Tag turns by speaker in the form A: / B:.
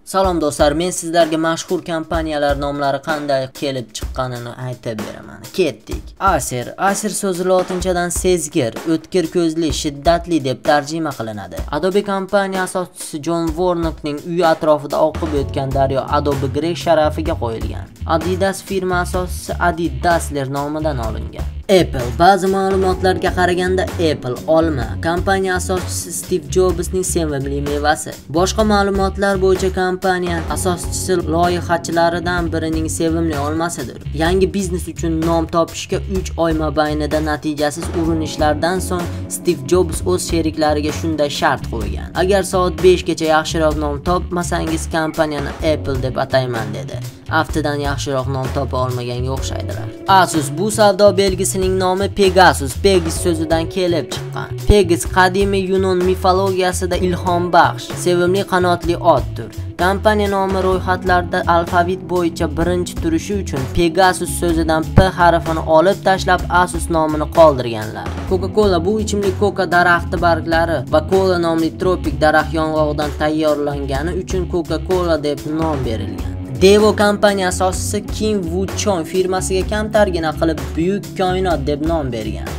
A: Salom do'stlar, men sizlarga mashhur kompaniyalar nomlari qanday kelib chiqqanini aytib beraman. Ketdik. Acer so'zi lotinchadan sezgir, o'tkir ko'zli, shiddatli deb tarjima qilinadi. Adobe kompaniya asoschisi Jon Warnockning uyi atrofida oqib o'tgan daryo Adobe Grey sharafiga qo'yilgan. Adidas firma asoschisi Adi Dassler nomidan olingan. Apple. Ba'zi ma'lumotlarga qaraganda Apple olma. Kompaniya asoschisi Steve Jobsning sevimli mevasi. Boshqa ma'lumotlar bo'yicha kompaniya asoschisi loyihachilaridan birining sevimli olmasidir. Yangi biznes uchun nom topishga 3 oy mobaynida natijasiz urinishlardan so'ng Steve Jobs o'z sheriklariga shunday shart qo'ygan. Agar soat 5 gacha yaxshiroq nom topmasangiz, kompaniyani Apple deb atayman dedi. Aftidan yaxshiroq nom topa olmaganga o'xshaydilar. Asus. Bu savdo belgisining nomi Pegasus, Pegis so'zidan kelib chiqqan. Pegis qadimiy Yunon mifologiyasida ilhom baxsh, sevimli qanotli otdir. Kompaniya nomi ro'yxatlarda alfavit bo'yicha birinchi turishi uchun Pegasus so'zidan P harfini olib tashlab Asus nomini qoldirganlar. Coca-Cola. Bu ichimlik koka daraxti barglari va kola nomli tropik daraxt yong'og'idan tayyorlangani uchun Coca-Cola deb nom berilgan. Devo kompaniya asoschisi Kim Woo Chon firmasiga kamtargina qilib Buyuk koinot deb nom bergan.